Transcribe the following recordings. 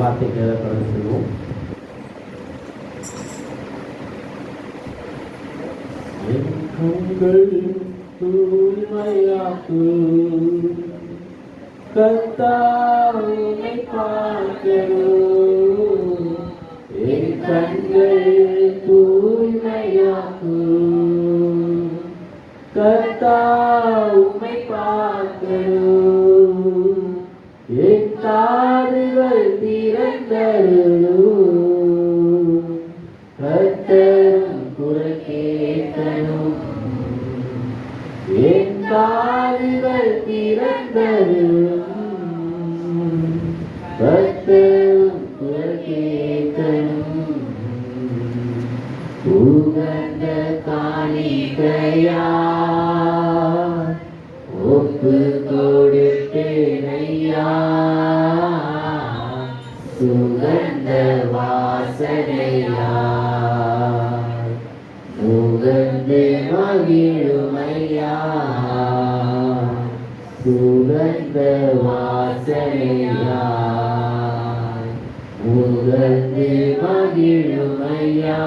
வார்த்தைக்கு கடந்து செல்வோம். என் கண்கள் தூய்மையாக்கு கர்த்தாவை பார்க்கிறோம். என் கண்கள் தூய்மையாக்கு கர்த்தாவை பார்க்கிறோம். என் காதுகள் திறந்தருளும் கர்த்தரின் குரல் கேட்கணும். என் காதுகள் திறந்தருளும் கர்த்தரின் குரல் கேட்கணும். உகந்த காணிக்கையா ஒப்பு கொடுத்தேனையா, சுகந்த வாசனையா முகந்து மகிழுமையா, சுகந்த வாசனையா முகந்து மகிழுமையா.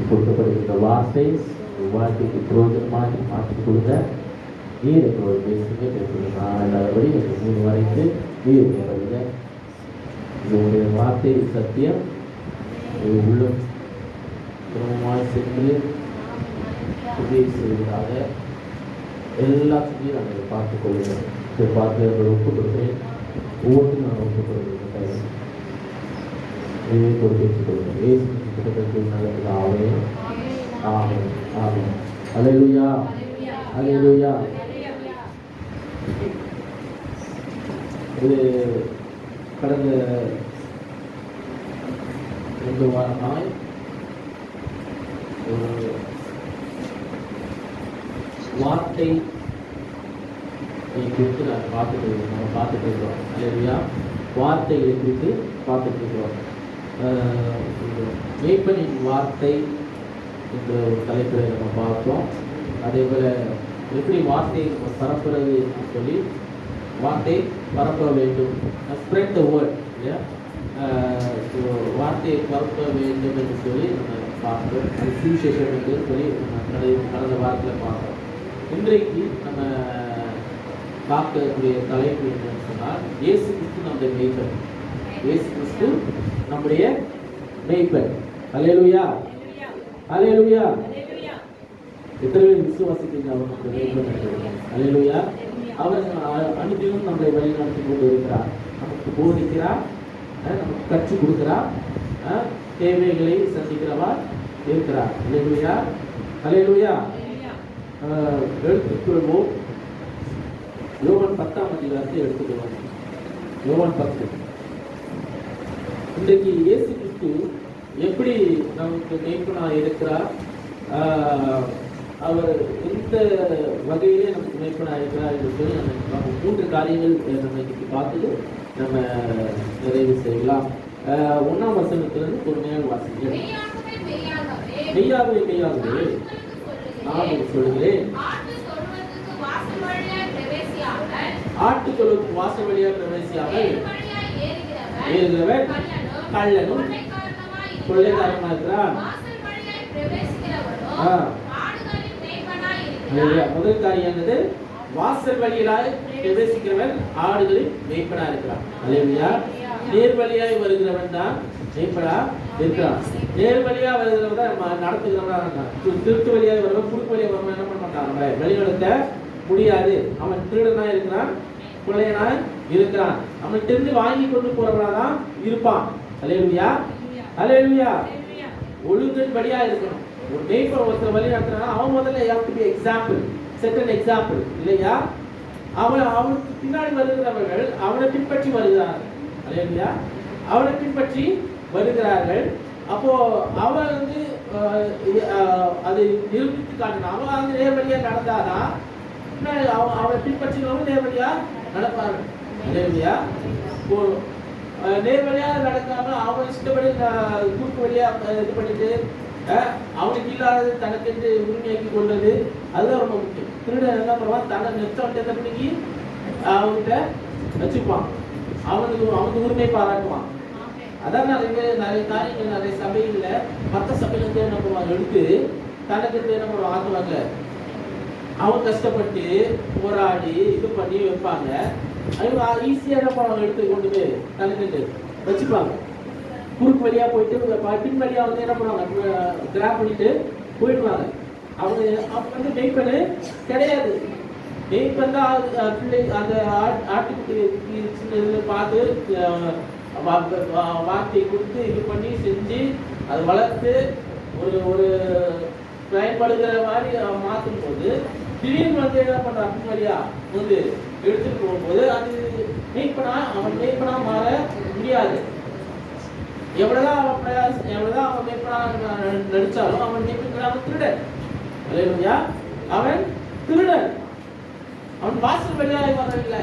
கொடுக்கப்படுகின்ற வார்த்தை வாழ்க்கைக்கு புரோஜனமாக மாற்றிக் கொடுங்க. நீர் எங்களோட பேசுங்க, பேசுங்க. எல்லாபடி எனக்கு 3 வரைக்கு நீர் வருங்க. இதனுடைய வார்த்தை சத்தியம் உள்ளம் கிரமமாக சென்று உதவி செய்வதாக எல்லாத்தையும் நாங்கள் பார்த்துக் கொள்கிறோம். இதை பார்த்து ஒப்புக் கொடுக்கிறேன். ஒவ்வொன்றும் நான் ஒப்புக் கொடுக்கிறேன். பொறுப்பேற்றுக் கொள்கிறேன். ஏசு நல்லது. ஆமென், ஆமென், ஆமென். அல்லேலூயா, அல்லேலூயா. இது கடந்த 2 வாரமாய் ஒரு வார்த்தை குறித்து நம்ம பார்த்துட்டு இருக்கிறோம். அல்லேலூயா. வார்த்தைகளை குறித்து பார்த்துட்டு இருக்கிறோம். மேய்ப்பனின் வார்த்தை என்ற ஒரு தலைப்பில் நம்ம பார்த்தோம். அதே போல் எப்படி வார்த்தையை நம்ம பரப்புறது என்று சொல்லி வார்த்தை பரப்ப வேண்டும், ஸ்ப்ரெட் த வேர்ட், இல்லையா? வார்த்தையை பரப்ப வேண்டும் என்று சொல்லி நம்ம பார்த்தோம். அது சுவிசேஷம் என்று சொல்லி நம்ம கடந்த வாரத்தில் பார்த்தோம். இன்றைக்கு நம்ம பார்க்கக்கூடிய தலைப்பு என்னன்னு சொன்னால், இயேசு கிறிஸ்து நம்முடைய மேய்ப்பன். இயேசு கிறிஸ்து நம்முடைய மேய்ப்பன். அல்லேலூயா, அல்லேலூயா. எத்தனை பேர் விசுவாசிக்கிறீங்க? அவர் நம்முடைய மேய்ப்பன். அல்லேலூயா. அவர் அனுதினம் நம்மளை வழி நடத்தி கொண்டு இருக்கிறார். நமக்கு போதிக்கிறார், நமக்கு கற்றுக் கொடுக்கிறார், தேவைகளை சந்திக்கிறவா இருக்கிறார். அல்லேலூயா, அல்லேலூயா. எடுத்துக்கொள்வோம். யோவான் 10ஆம் அதிகாரத்தை எடுத்துக்கொள்வோம். யோவான் 10. இன்றைக்கு இயேசு கிறிஸ்து எப்படி நமக்கு மேய்ப்பனாக இருக்கிறார், அவர் எந்த வகையிலே நமக்கு மேய்ப்பனாக இருக்கிறார் என்று சொல்லி நம்ம 3 காரியங்கள் நம்ம இன்னைக்கு பார்த்துட்டு நம்ம நிறைவு செய்யலாம். 1ஆம் வசனத்திலிருந்து பொறுமையாக வாசிக்கிறேன். மெய்யாகவே மெய்யாகவே நான் சொல்கிறேன், ஆட்டுக்களுக்கு வாசல் வழியாக பிரவேசியாமல் ஏறுகிறவன் கள்ளனும் கொள்ளைக்காரனுமா இருக்கிறான். முதல் காரியானது வாசல் வழியாய் பிரவேசிக்கிறவன் ஆடுகளில் மேய்ப்பனா இருக்கிறான். அல்லேலூயா. நேர் வழியாய் வருகிறவன் தான் மேய்ப்பனா இருக்கிறான். நேர் வழியா வருகிறவன் தான் நடத்துகிறவனா இருக்கான். திருட்டு வழியாய் வருவன், குறுக்கு வழியா வருவன் என்ன பண்ண மாட்டான், நம்ம வழிநடத்த முடியாது. அவன் திருடனா இருக்கிறான், கொள்ளையனாய் இருக்கிறான். அவன் தெரிந்து வாங்கி கொண்டு போறவனா தான் இருப்பான். அல்லேலூயா, அல்லேலூயா. ஒழுங்கின் படியா இருக்கணும். ஒரு மேய்ப்பன் ஒருத்தர் வழி நடத்துறான், அவன் முதல்ல எக்ஸாம்பிள், செட் அன் எக்ஸாம்பிள், இல்லையா? அவனுக்கு பின்னாடி வருகிறவர்கள் அவனை பின்பற்றி வருகிறார்கள். அல்லேலூயா. அவனை பின்பற்றி வருகிறார்கள். அப்போ அவன் வந்து அதை நிரூபித்து காட்டணும். அவன் நேர் வழியா நடந்தாதான் அவனை பின்பற்றினவங்க நேர் வழியா நடப்பார்கள். அல்லேலூயா. நேர் வழியா நடக்காம அவன் இஷ்டப்படி குறுக்கு வழியா இது பண்ணிட்டு அவனுக்கு இல்லாதது தனக்கு என்று உரிமையாக்கி கொள்வது அதுதான் ரொம்ப முக்கியம். திருடன் என்ன பண்ணுவான், தன்னை நெச்சவன்ட்டு என்ன பண்ணி அவன்கிட்ட வச்சுப்பான், அவனுக்கு உரிமை பாராட்டுவான். அதான் நிறைய காரியங்கள் நிறைய சபையில மற்ற சபையில என்ன பண்ணுவாங்க, எடுத்து தனக்கு என்ன பண்ணுவாங்க ஆக்குவாங்க. அவன் கஷ்டப்பட்டு போராடி இது பண்ணி வைப்பாங்க. அவங்க ஈஸியா என்ன பண்ணுவாங்க, எடுத்து கொண்டு போய் தனக்கு வச்சுப்பாங்க. குறுக்கு வழியா போயிட்டு பின் வழியா வந்து என்ன பண்ணுவாங்க, கிராப் பண்ணிட்டு போயிடுவாங்க. அவங்க வந்து மெய்ப்பனு கிடையாது. மெய்ப்பன் தான் பிள்ளை அந்த ஆட்டுக்குட்டி சின்ன பார்த்து வார்த்தையை கொடுத்து இது பண்ணி செஞ்சு அதை வளர்த்து ஒரு பயன்படுகிற மாதிரி மாற்றும் போது திடீர்னு வந்து என்ன பண்றான், பின் வழியா வந்து எடுத்துட்டு போகும்போது அது அவன் மெய்ப்பனா மாற முடியாது. எவ்வளவுதான் அவன் பிரயாசம், எவ்வளவுதான் அவன் மெய்ப்பனா நடிச்சாலும் அவன் மெய்ப்பன் திருடன். அல்லேலூயா, அவன் திருடன். அவன் வாசல் வழியாக வரவில்லை,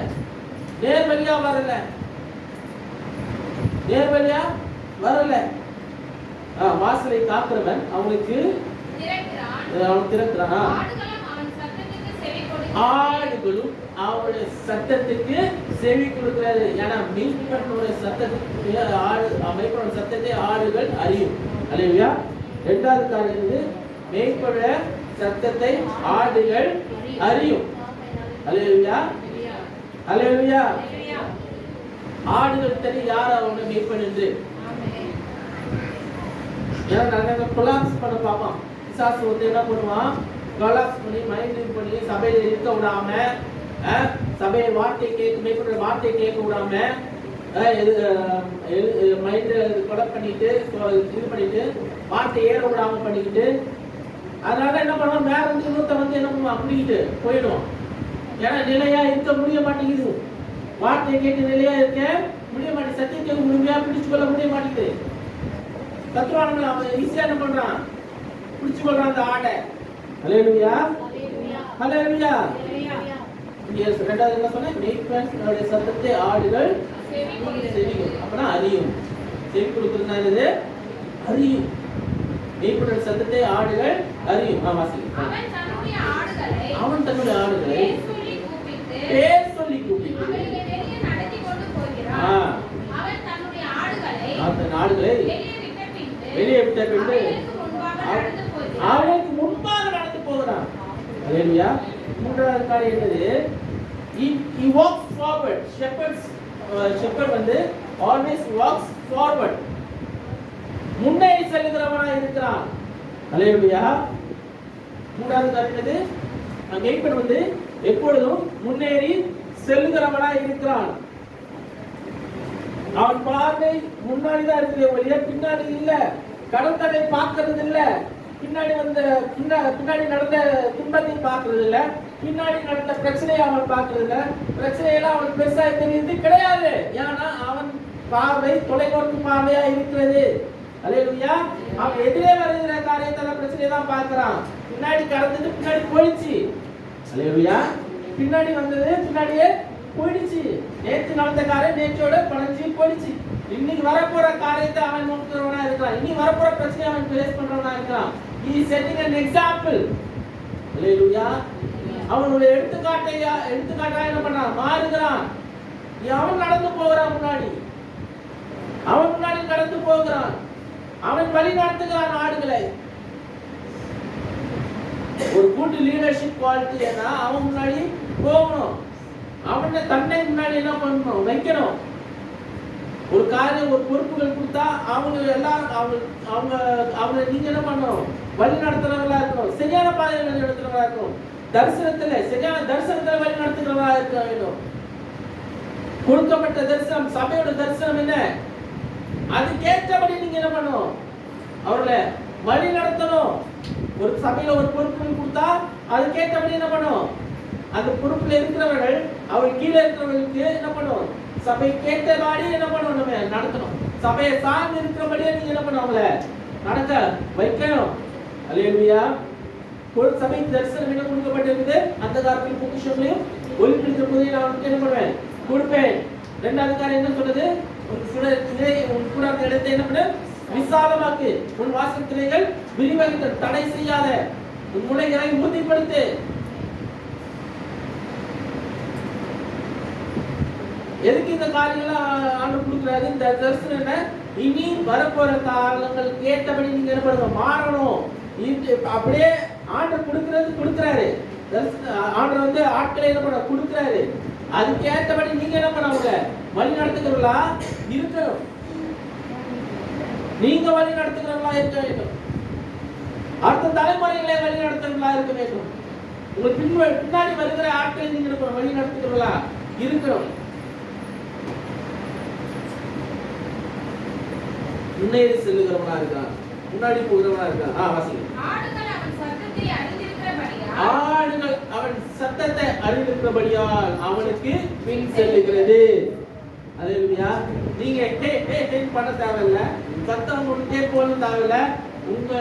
நேர் வழியா வரல, நேர் வழியா வரல. வாசலை காக்கிறவன் அவனுக்கு அவன் திறக்கிறான். ஆடுகளும் அவருடைய சத்தத்துக்கு செவி கொடுக்கிறது. ஏன்னா மெய்ப்பனுடைய சத்தத்துக்கு மெய்ப்பனோட சத்தத்தை ஆடுகள் அறியும். அல்லேலூயா. இரண்டாவது காரியம், மெய்ப்பனுடைய சத்தத்தை ஆடுகள் அறியும். அல்லேலூயா, அல்லேலூயா. ஆடுகள் தெரியும் யார் அவனுடைய மெய்ப்பன் என்று. ஏன்னா நாங்க கொலாப்ஸ் பண்ண பார்ப்போம். பிசாசு வந்து என்ன பண்ணுவான், கொலாப்ஸ் பண்ணி மைண்ட் பண்ணி சபையில இருக்க விடாம, சபையை வார்த்தை மெய்ப்பனுடைய வார்த்தையை கேட்க விடாம மைண்ட் கொலை பண்ணிட்டு இது பண்ணிட்டு வார்த்தை ஏற விடாம பண்ணிக்கிட்டு, அதனால என்ன பண்ணுவோம், மேல வந்து இன்னொருத்த வந்து என்ன பண்ணுவோம் அப்படிக்கிட்டு போயிடும். ஏன்னா நிலையா இருக்க முடிய மாட்டேங்குது, வார்த்தையை கேட்டு நிலையா இருக்க முடிய மாட்டேங்குது, சத்தியத்தை முழுமையா பிடிச்சு கொள்ள முடிய மாட்டேங்குது. தத்துவானவன் அவன் ஈஸியா என்ன பண்றான், பிடிச்சு கொள்றான் அந்த ஆடை. அல்லேலூயா, அல்லேலூயா. ரெண்டாவது என்ன சொன்னேன், மெய்ப்பனுடைய சத்தத்தை ஆடுகள் செவிக்கும். அப்பனா அறியும். செவி கொடுக்கிறதுனா என்னது, அறியும். மெய்ப்பனுடைய சத்தத்தை ஆடுகள் அறியும். அவன் தன்னுடைய ஆடுகளை பேர் சொல்லி கூப்பிட்டு ஆடுகளை வெளியே விட்ட பின்பு அவனுக்கு முன்பாக நடந்து போகிறான். அல்லேலூயா. மூன்றாவது காரியம் என்னது, he walks forward. shepherd வந்து always walks forward. முன்னேறி செல்கிறவனாய் இருக்கிறான். அல்லேலூயா. மூன்றாவது காரியம் என்னது, மெய்ப்பன் வந்து எப்பொழுதும் முன்னேறி செல்கிறவனாய் இருக்கிறான். அவன் பார்வை முன்னாடிதான் இருக்குது ஒழிய பின்னாடி இல்ல. கடற்கரை பார்க்கறது இல்ல, பின்னாடி நடந்த துன்பத்தை பார்க்கறது இல்ல, பின்னாடி நடந்த பிரச்சனையை அவன் பார்க்கறது இல்ல. பிரச்சனையெல்லாம் அவன் பெருசா தெரியுது கிடையாது. ஏன்னா அவன் பார்வை தொலைநோக்கு பார்வையா இருக்கிறது. அல்லேலூயா. அவன் எதிரே வருகிற காரியத்தால பிரச்சனையை தான் பார்க்கிறான். பின்னாடி கடந்தது பின்னாடி போயிடுச்சு. அல்லேலூயா. பின்னாடி வந்தது பின்னாடியே போயிடுச்சு. நேற்று நடந்த காரியம் நேற்றோட பழஞ்சி போயிடுச்சு. இன்னைக்கு வரப்போற காரியத்தை அவன் நோக்கிறவனா இருக்கான். இன்னைக்கு வரப்போற பிரச்சனை அவன் ஃபேஸ் பண்றவனா இருக்கான். He is setting an example. Hallelujah. அவனுடைய எடுத்துக்காட்டா என்ன பண்றான், மாறுகிறான். அவன் நடந்து போகிறான், முன்னாடி நடந்து போகிறான். அவன் வழி நடத்துகிறான் ஆடுகளை. ஒரு குட் லீடர்ஷிப் குவாலிட்டி ஏன்னா அவன் முன்னாடி போகணும். அவனை தன்னை முன்னாடி என்ன பண்ணணும், வைக்கணும். ஒரு காரியம் ஒரு பொறுப்புகள் கொடுத்தா அவங்க எல்லாம் அவங்க நீங்க என்ன பண்ணணும், வழி நடத்துறவங்களா இருக்கணும். சரியான பாதையில் வழி நடத்துறவங்களா இருக்கணும். சரியான தரிசனத்துல வழி நடத்துகிறவங்களா இருக்க வேண்டும். கொடுக்கப்பட்ட தரிசனம், சபையோட தரிசனம் என்ன, அதுக்கேற்றபடி நீங்க என்ன பண்ணணும், அவர்களை வழி நடத்தணும். ஒரு சபையில ஒரு பொறுப்புகள் கொடுத்தா அதுக்கேற்றபடி என்ன பண்ணணும், அந்த பொறுப்புல இருக்கிறவர்கள் அவர் கீழே இருக்கிறவர்களுக்கு என்ன பண்ணுவோம், சபை கேட்டபடி என்ன பண்ணுவோம், நம்ம நடத்தணும். சபையை சார்ந்து இருக்கிறபடியே நீங்க என்ன பண்ணுவோம், அவங்கள நடக்க வைக்கணும். அல்லேலூயா. ஒரு சபை தரிசனம் என்ன கொடுக்கப்பட்டிருக்குது, அந்த காலத்தில் பொக்கிஷங்களையும் ஒளிப்பிடித்த புதிய நான் என்ன பண்ணுவேன், கொடுப்பேன். ரெண்டாவது காரியம் என்ன சொல்றது, கூட இடத்தை என்ன பண்ண விசாலமாக்கு, உன் வாசல் திரைகள் விரிவகுத்து, தடை செய்யாத, உன் முனைகளை உறுதிப்படுத்து. எதுக்கு இந்த காரியங்கள்லாம் ஆண்டவர் கொடுக்குறாரு? இந்த தரிசனம் என்ன? இனி வரப்போற காலங்கள் கேட்டபடி நீங்க என்ன பண்ணுங்க, மாறணும். அப்படியே ஆண்டவர் கொடுக்குறாரு. ஆண்டவர் வந்து ஆட்களை என்ன பண்ண கொடுக்குறாரு. அதுக்கு ஏற்றபடி நீங்க என்ன பண்ணுவாங்க, வழி நடத்துகிறவர்களா இருக்கணும். நீங்க வழி நடத்துகிறவர்களா இருக்க வேண்டும். அடுத்த தலைமுறைகளை வழி நடத்துகிறவர்களா இருக்க வேண்டும். உங்களுக்கு பின்னாடி வருகிற ஆட்களை நீங்க வழி நடத்துகிறவர்களா இருக்கணும். முன்னேறி செல்லுகிறவனா இருக்கான், முன்னாடி போகிறவனா இருக்கான். வாசிங்க. ஆடுகள் அவன் சத்தத்தை அறிந்திருக்கிறபடியால் அவனுக்கு பின் செல்லுகிறது. அல்லேலூயா. நீங்க பண்ண தேவையில்ல, சத்தம் கொண்டே போக தேவையில்ல. உங்க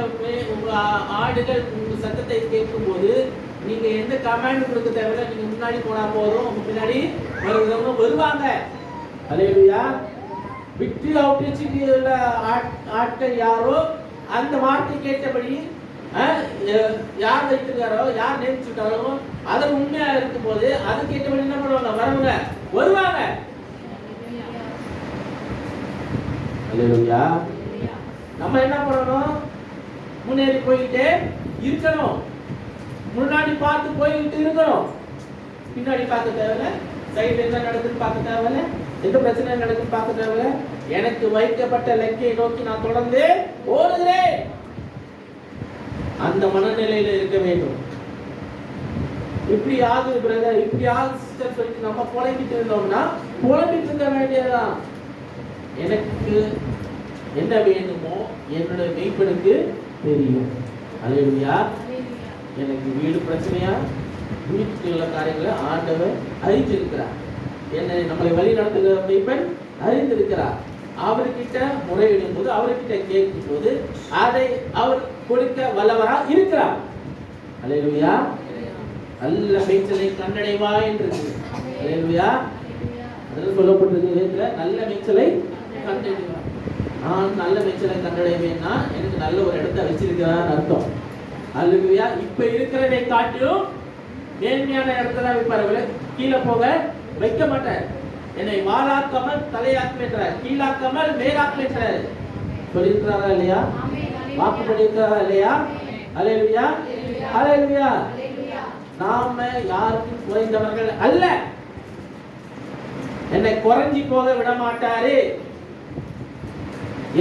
ஆடுகள் உங்க சத்தத்தை கேட்கும் போது நீங்க எந்த கமாண்ட் கொடுக்க தேவையில்ல. நீங்க முன்னாடி போனா போதும், உங்க பின்னாடி வருவாங்க. அல்லேலூயா. விக்டரி அவுட்ரீச்சில் ஆட்கள் யாரோ அந்த வார்த்தை கேட்டபடி யார் வைத்திருக்காரோ, யார் நியமிச்சுட்டாரோ அது உண்மையா இருக்கும் போது அது கேட்டபடி என்ன பண்ணுவாங்க, வருவாங்க. அல்லேலூயா. நம்ம என்ன பண்ணணும், முன்னேறி போயிட்டே இருக்கணும். முன்னாடி பார்த்து போயிட்டு இருக்கணும், பின்னாடி பார்க்க தேவையில்ல. சைடுல என்ன நடக்குதுன்னு பார்க்க தேவையில்ல, எந்த பிரச்சனை நடக்குன்னு பார்க்க தேவையில்ல. எனக்கு வைக்கப்பட்ட லட்சியை நோக்கி நான் தொடர்ந்து ஓடுகிறேன். அந்த மனநிலையில இருக்க வேண்டும். இப்படி ஆகுது பிரதர், இப்படி ஆகுது சிஸ்டர் சொல்லிட்டு நம்ம புலம்பிட்டு இருந்தோம்னா புலம்பிட்டு இருக்க வேண்டியதுதான். எனக்கு என்ன வேணுமோ என்னோட மெய்ப்பனுக்கு தெரியும். அல்லேலூயா. எனக்கு வீடு பிரச்சனையா, வீட்டுக்குள்ள காரியங்களை ஆண்டவர் அறிந்திருக்கிறார். என்னை நம்மளை வழி நடத்துகிற மெய்ப்பன் அறிந்திருக்கிறார். அவர்கிட்ட முறையிடும் போது, அவர்கிட்ட கேட்கும் போது அதை அவர் கொடுக்க வல்லவரா இருக்கிறார். அல்லேலூயா. நல்ல மேய்ச்சலை கண்டடைவா என்று. அல்லேலூயா. அதில் சொல்லப்பட்டிருக்கிற நல்ல மேய்ச்சலை கண்டடைவா. நான் நல்ல மேய்ச்சலை கண்டடைவேன்னா எனக்கு நல்ல ஒரு இடத்த வச்சிருக்கிறான்னு அர்த்தம். அல்லேலூயா. இப்ப இருக்கிறதை காட்டிலும் மேன்மையான இடத்துல வைப்பாரு. கீழே போக வைக்க மாட்டார். என்னை வாழாக்காமல் தலையாக்குகிறார், கீழாக்காமல் மேலாக்குகிறார். சொல்லியிருக்கிறாரா இல்லையா? வாக்கு பண்ணியிருக்கிறாரா இல்லையா? அல்லேலூயா. அல்லேலூயா. நாம யாருக்கும் குறைந்தவர்கள் அல்ல. என்னை குறைஞ்சி போக விட மாட்டாரு.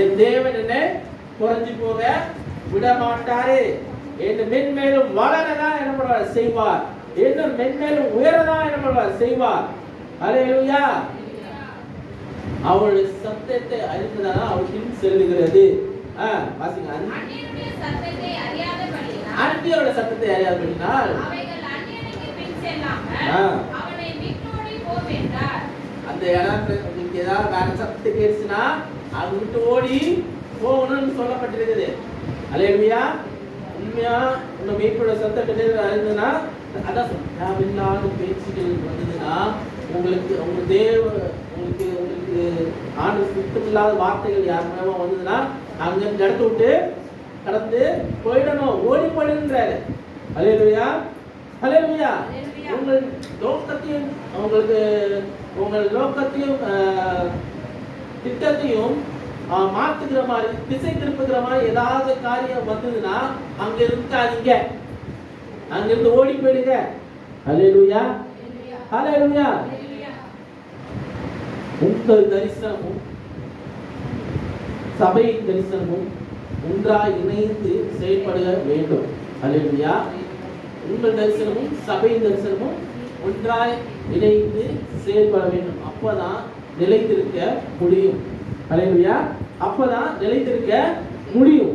என் தேவன் என்னை குறைஞ்சி போக விட மாட்டாரு. என்று மென்மேலும் வளரதான் என்ன பண்ணுவார், செய்வார். இன்னும் மென்மேலும் உயரதான் என்ன பண்ணுவார், செய்வார். அல்லேலூயா. அவளுடைய சத்தத்தை அறிந்ததால் அவள் பின் செல்லுகிறது. வாசிங்க. அந்நியருடைய சத்தத்தை அறியாதபடியினால் அவனை விட்டோடி போவென்றார். அந்த இடத்துக்கு ஏதாவது வேற சத்தத்தை கேட்டுச்சுன்னா அது விட்டு ஓடி போகணும்னு சொல்லப்பட்டிருக்குது. அல்லேலூயா. உண்மையா உங்க மெய்ப்போட சத்தத்தை அறிந்ததுன்னா, அதான் தேவையில்லாத பேச்சுகள் வந்ததுன்னா, உங்களுக்கு உங்களுக்கு ஆண்டு சுத்தமில்லாத வார்த்தைகள் யார் மூலமா வந்ததுன்னா அங்க இடத்த விட்டு கடந்து போயிடணும், ஓடி போயிடுன்றாரு. அல்லேலூயா. அல்லேலூயா. உங்கள் நோக்கத்தையும் உங்கள் நோக்கத்தையும் திட்டத்தையும் மாத்துகிற மாதிரி, திசை திருப்புகிற மாதிரி ஏதாவது காரியம் வந்ததுன்னா அங்க இருக்காதீங்க, அங்கிருந்து ஓடி போயிடுங்க. அல்லேலூயா. அல்லேலூயா. உங்கள் தரிசனமும் சபையின் தரிசனமும் ஒன்றாய் இணைந்து செயல்பட வேண்டும். அல்லேலூயா. உங்கள் தரிசனமும் சபையின் தரிசனமும் ஒன்றாய் இணைந்து செயல்பட வேண்டும். அப்பதான் நிலைத்திருக்க முடியும். அல்லேலூயா. அப்பதான் நிலைத்திருக்க முடியும்.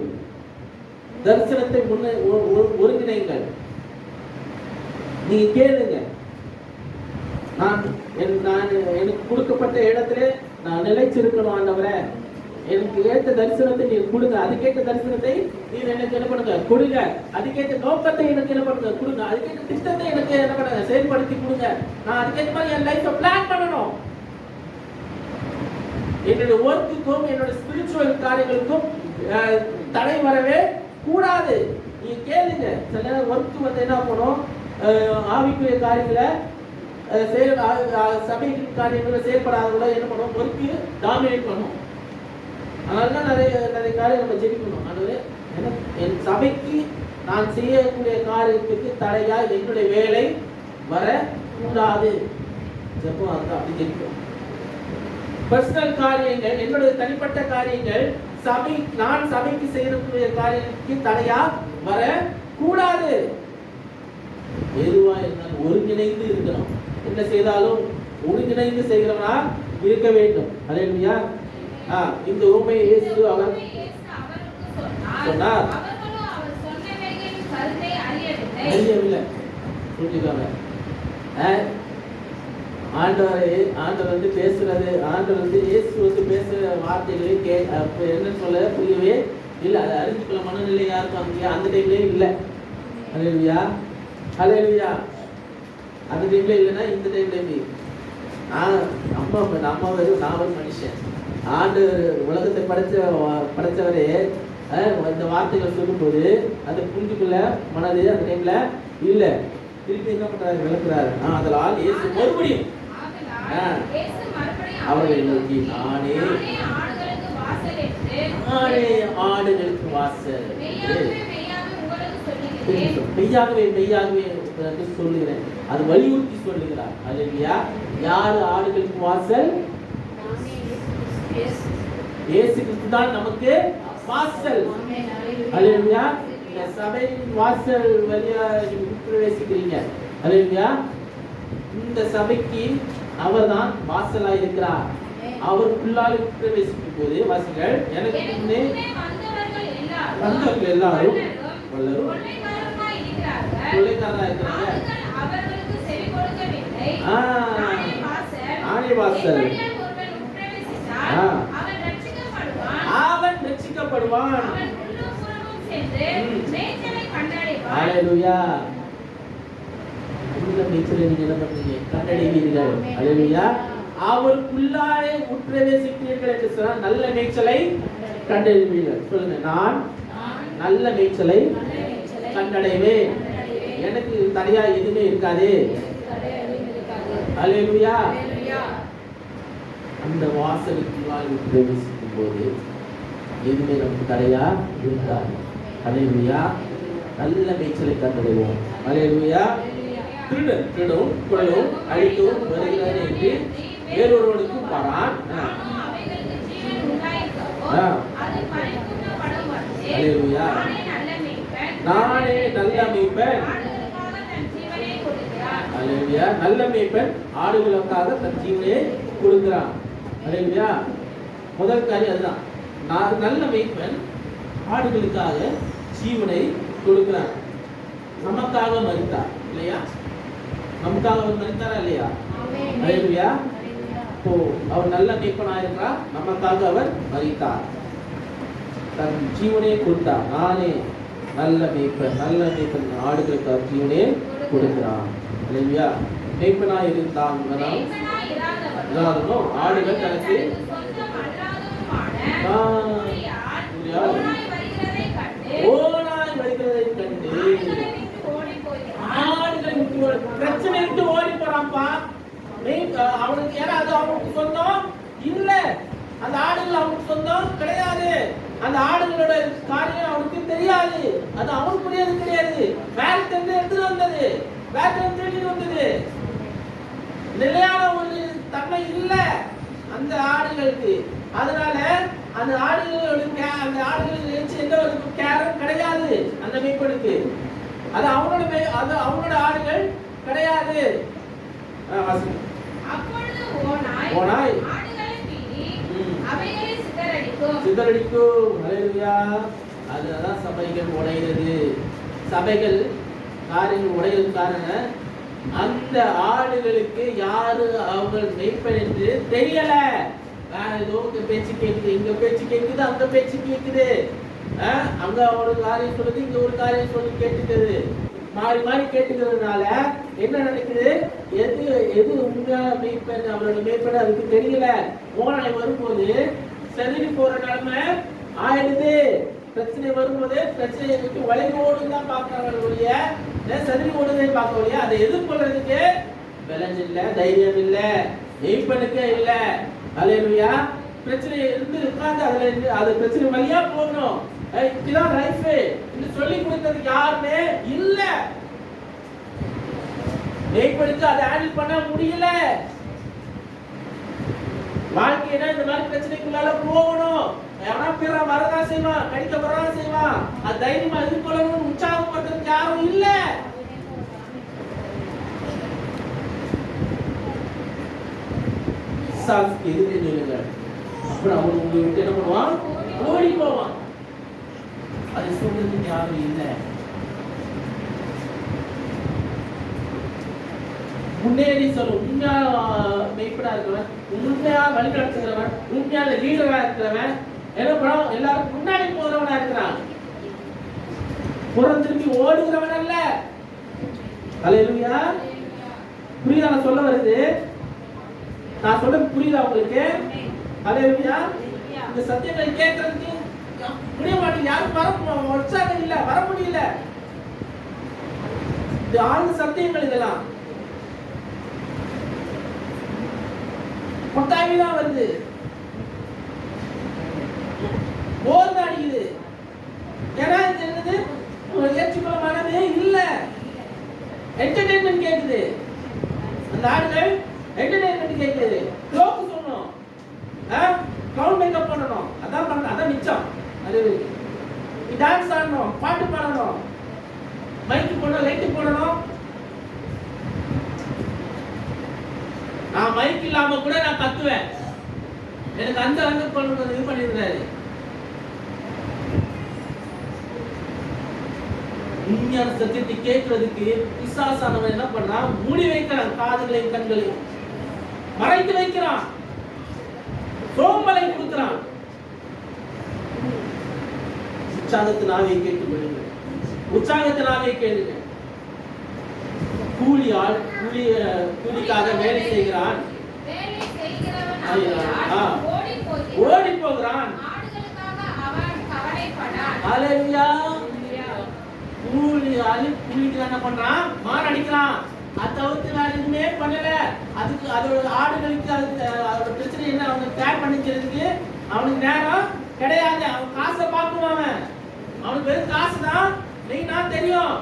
தரிசனத்தை ஒருங்கிணைங்கள். நீங்க கேளுங்க, நான் எனக்கு கொடுக்கப்பட்ட இடத்துல நான் நிலைச்சிருக்கணும் ஆண்டவரே, எனக்கு ஏற்ற தரிசனத்தை நீங்க கொடுங்க. அதுக்கேற்ற தரிசனத்தை நீங்க எனக்கு என்ன பண்ணுங்க, கொடுங்க. அதுக்கேற்ற நோக்கத்தை எனக்கு என்ன பண்ணுங்க, கொடுங்க. அதுக்கேற்ற திட்டத்தை எனக்கு என்ன பண்ணுங்க, செயல்படுத்தி கொடுங்க. நான் அதுக்கேற்ற மாதிரி என் லைஃப்பை பிளான் பண்ணணும். என்னோட ஒர்க்குக்கும் என்னோட ஸ்பிரிச்சுவல் காரியங்களுக்கும் தடை வரவே கூடாது. நீங்க கேளுங்க, சில நேரம் ஒர்க் வந்து என்ன பண்ணும், ஆவிக்குரிய காரியங்களை சபைக்கு காரியங்களை செயல்படாதவங்கள என்ன பண்ணுவோம், ஒர்க்கு டாமினேட் பண்ணும். அதனால தான் நிறைய காரியம் நம்ம ஜெபிக்கணும். அது என் சபைக்கு நான் செய்யக்கூடிய காரியத்துக்கு தடையா என்னுடைய வேலை வரக்கூடாது. ஜெபம் அதுதான், அப்படி ஜெபிக்கணும். பர்சனல் காரியங்கள், என்னுடைய தனிப்பட்ட காரியங்கள், நான் சபைக்கு செய்யக்கூடிய காரியத்துக்கு தடையா வரக்கூடாது. எதுவா இருந்தாலும் ஒருங்கிணைந்து இருக்கணும். என்ன செய்தாலும் ஒருங்கிணைந்து செய்கிறவனா இருக்க வேண்டும். அல்லேலூயா. இந்த உண்மையை இயேசு அவர் சொன்னார். அறியவில்லை. புரிஞ்சுக்காங்க. ஆண்டவர் வந்து பேசுறது, ஆண்டவர் வந்து இயேசு வந்து பேசுற வார்த்தைகளே என்ன சொல்ல புரியவே இல்லை. அதை அறிஞ்சுக்கொள்ள மனநிலை யாருக்கும் அந்த டைம்லேயே இல்லை. அல்லேலூயா, அல்லேலூயா. அந்த டைம்ல இல்லைன்னா இந்த டைம்ல நம்ம ஒரு மனுஷன். ஆண்டவர் உலகத்தை படைச்சவரே இந்த வார்த்தைகள் சொல்லும்போது அதை புரிஞ்சுக்கொள்ள மனது அந்த டைம்ல இல்லை. திருப்பி என்ன பண்றாரு, விளக்குறாரு. அதனால் இயேசு மறுபடியும் அவர்களை நோக்கி நானே ஆடுகளுக்கு வாசல், மெய்யாகவே மெய்யாகவே சொல்லுகிறேன். அது வலியுறுத்தி சொல்லுகிறார். அல்லேலூயா. யாரு ஆடுகளுக்கு வாசல்? இயேசு கிறிஸ்து தான் நமக்கு வாசல். அல்லேலூயா. இந்த சபையின் வாசல் வழியா பிரவேசிக்கிறீங்க. அல்லேலூயா. இந்த சபைக்கு அவர்தான் வாசலா இருக்கிறார். அவருக்குள்ளால் பிரவேசிக்கும் போது வாசிகள், எனக்கு முன்னே வந்தவர்கள் எல்லாரும் கொள்ளைக்காரராக இருக்கிறாங்க. ஆணை வாசல். அவன் ரட்சிக்கப்படுவான். அல்லேலூயா. இந்த மேய்ச்சலை நீங்க என்ன பண்றீங்க? கண்டடைவீர்கள். அல்லேலூயா. அவருக்குள்ளாலே உட்பிரவேசிக்கிறீர்கள் என்று சொன்னால் நல்ல மேய்ச்சலை கண்டடைவீர்கள். சொல்லுங்க, நான் நல்ல மேய்ச்சலை கண்டடைவேன். எனக்கு தடையா எதுவுமே இருக்காது. அல்லேலூயா. அந்த வாசலுக்குள்ளால் பிரவேசிக்கும் போது எதுவுமே நமக்கு தடையா இருக்காது. அல்லேலூயா. நல்ல மேய்ச்சலை கண்டடைவோம். அல்லேலூயா. திருடவும் கொலையும் அழிக்கவும் வருகிறான் என்று வேறொருவனுக்கும் பாரான். அல்லேலூயா. நானே நல்ல மேய்ப்பன். அல்லேலூயா. நல்ல மேய்ப்பன் ஆடுகளுக்காக தன் ஜீவனை கொடுக்கிறான். அல்லேலூயா. முதல் காரியம் அதுதான். நல்ல மேய்ப்பன் ஆடுகளுக்காக ஜீவனை கொடுக்கிறான். நமக்காக மரித்தார் இல்லையா? நமக்காக அவர் மரித்தாரா இல்லையா? அல்லேலூயா. அவர் நல்ல மேய்ப்பனாக இருக்கிறார். நமக்காக அவர் மரித்தார், தன் ஜீவனை கொடுத்தார். நானே நல்ல மேய்ப்பன். நல்ல மேய்ப்பன் ஆடுகளுக்காக ஜீவனை கொடுக்கிறான். அல்லேலூயா. மேய்ப்பனாக இருந்தான் ஆடுகள் தனக்கு ஓனாய் வருகிறதை கண்டு ஆடுகள் பிரச்சனை விட்டு ஓடி போறான்ப்பா. அவனுக்கு ஏன்னா அது அவனுக்கு சொந்தம் இல்ல. அந்த ஆடுகள் அவனுக்கு சொந்தம் கிடையாது. அந்த ஆடுகளோட காரியம் அவனுக்கு தெரியாது. அது அவனுக்குரியது கிடையாது. வேற தெரிந்து எடுத்துட்டு வந்தது, வேற தேடிட்டு வந்தது. நிலையான ஒரு தன்மை இல்ல அந்த ஆடுகளுக்கு. அதனால அந்த ஆடுகளோட அந்த ஆடுகள் எந்த ஒரு கேரம் கிடையாது அந்த மேய்ப்பனுக்கு. அது அவனோட ஆடுகள் கிடையாது. ஓனாய் சிதறடிக்கும். அல்லேலூயா. அதுதான் சபைகள் உடைகிறது. சபைகள் காரியங்கள் உடைகிறது காரணம் அந்த ஆடுகளுக்கு யாரு அவங்க மேய்ப்பன் என்று தெரியல. வேற ஏதோ பேச்சு கேட்குது, இங்க பேச்சு கேட்குது, அங்க பேச்சு கேட்குது. அங்க ஒரு காரியம் சொல்லுது, இங்க ஒரு காரியம் சொல்லி கேட்டுக்கிறது. மாறி மாறி கேட்டுக்கிறதுனால என்ன நடக்குது? எது உண்மையான மேய்ப்பன் அவரோட மேய்ப்பன் அதுக்கு தெரியல. ஓனாய் வரும்போது செதறி போற நிலைமை ஆயிடுது. பிரச்சனை வரும்போது பிரச்சனையை விட்டு வளைவு ஓடுன்னு தான் பார்க்கறவங்களுடைய சதுரி ஓடுதை பார்க்கக்கூடிய அதை எதிர்கொள்றதுக்கு பலன் இல்லை, தைரியம் இல்லை, மெய்ப்பனுக்கே இல்லை. அல்லேலூயா. பிரச்சனை இருந்து உட்கார்ந்து அதுல இருந்து அது பிரச்சனை வழியா போகணும். இதுதான் லைஃப் என்று சொல்லி கொடுத்ததுக்கு யாருமே இல்ல. மெய்ப்பனுக்கு அதை ஹேண்டில் பண்ண முடியல. வாழ்க்கையில இந்த மாதிரி பிரச்சனைக்குள்ளால போகணும். எவனா பிற வரதான் செய்வான், கடிக்க வரதான் செய்வான். அது தைரியமா எதிர்கொள்ளணும், உற்சாகப்படுறதுக்கு யாரும் இல்ல. எதிர்த்து சொல்லுங்க. அப்புறம் அவன் உங்களை விட்டு என்ன பண்ணுவான்? ஓடி போவான். அது சொல்றதுக்கு யாரும் இல்லை. முன்னேறி சொல்லும் உண்மையா மெய்ப்பனா இருக்கிறவன், உண்மையா வழிநடத்துகிறவன், உண்மையான லீடரா இருக்கிறவன் என்ன பண்ணும்? எல்லாரும் முன்னாடி போகிறவனா இருக்கிறான். புறம் திரும்பி ஓடுகிறவன் அல்ல. அல்லேலூயா. புரியுதா நான் சொல்ல வருது? நான் சொல்றது புரியுதா உங்களுக்கு? அல்லேலூயா. இந்த சத்தியங்களை கேட்கறதுக்கு முடிய மாட்டேங்குது. யாரும் வர உற்சாகம் இல்ல, வர முடியல. இது ஆழ்ந்த சத்தியங்கள் இதெல்லாம் கொட்டாய்தான் வருது, போர் தான் அடிக்குது. ஏன்னா இது என்னது? ஏற்றுக்கொள்ள மனமே இல்ல. என்டர்டெயின்மெண்ட் கேக்குது. அந்த ஆடுகள் என்டர்டெயின்மெண்ட் கேக்குது. க்ளோக்கு சொல்லணும், கவுண்ட் மேக்கப் பண்ணணும், அதான் பண்ண, அதான் மிச்சம். அது டான்ஸ் ஆடணும், பாட்டு பாடணும், மைக்கு போடணும், லைட்டு போடணும். நான் மைக் இல்லாம கூட நான் கத்துவேன். எனக்கு அந்த இது பண்ணிருந்தாரு. உண்மையான சத்தியத்தை கேட்கறதுக்கு பிசாசானவன் என்ன பண்றான்? மூடி வைக்கிறான். காதுகளையும் கண்களையும் மறைத்து வைக்கிறான். சோம்பலை கொடுக்கிறான். உற்சாகத்தினாவே கேட்டுக் கொள்ளுங்க. உற்சாகத்தினாவே கேளுங்க. கூலிக்காக வேலை செய்கிறான், ஓடி போகிறான். கூலிக்கு என்ன பண்றான்? மான் அடிக்கிறான். அதை தவிர்த்து வேற எதுவுமே பண்ணல. அதுக்கு அதோட ஆடுகளுக்கு அதோட பிரச்சனை என்ன? அவனுக்கு கேர் பண்ணிக்கிறதுக்கு அவனுக்கு நேரம் கிடையாது. அவன் காசை பார்க்கணும். அவனுக்கு வெறும் காசு தான் மெயினா தெரியும்.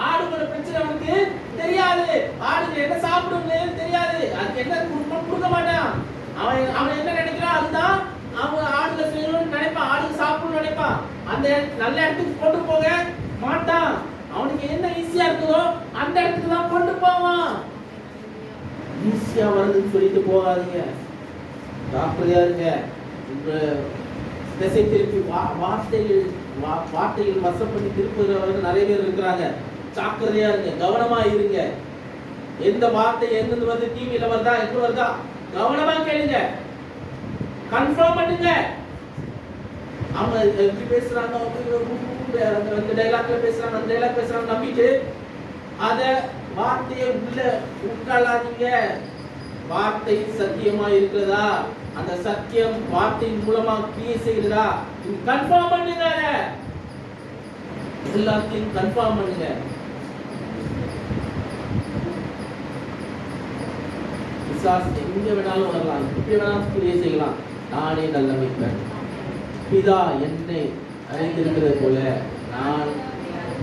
ஆடுகளோட பிரச்சனை அவனுக்கு தெரியாது. ஆடுகள் என்ன சாப்பிடுன்னு தெரியாது. அதுக்கு என்ன கொடுக்க மாட்டான். அவன் என்ன நினைக்கிறான் அதுதான் அவன் ஆடுகளை செய்யணும்னு நினைப்பான். ஆடுகள் சாப்பிடணும்னு நினைப்பான். அந்த நல்ல இடத்துக்கு கொண்டு போக மாட்டான். அவனுக்கு என்ன ஈஸியா இருக்குதோ அந்த இடத்துக்கு தான் கொண்டு போவான். ஈஸியா வருதுன்னு சொல்லிட்டு போகாதீங்க. ஜாக்கிரதையா இருங்க. திசை திருப்பி வார்த்தைகள் வசம் பண்ணி திருப்புகிறவர்கள் நிறைய பேர் இருக்கிறாங்க. ஜாக்கிரதையா இருங்க, கவனமா இருங்க. எந்த வார்த்தை எங்கிருந்து வந்து டிவியில வருதா, எங்க வருதா, கவனமா கேளுங்க, கன்ஃபார்ம் பண்ணுங்க. அவங்க எப்படி பேசுறாங்க, அந்த டைலாக்ல பேசுறாங்க, அந்த டைலாக் பேசுறாங்க நம்பிட்டு அத வார்த்தையை உள்ள உட்காலாதீங்க. வார்த்தை சத்தியமா இருக்கிறதா, அந்த சத்தியம் வார்த்தையின் மூலமா கிரியை செய்கிறதா, கன்ஃபார்ம் பண்ணுங்க. எல்லாத்தையும் கன்ஃபார்ம் பண்ணுங்க. எங்க வேணாலும் வரலாம், எப்படி வேணாலும் கிரியை செய்யலாம். நானே நல்ல மெய்ப்பன், பிதா என்னை அறிந்திருக்கிறது போல நான்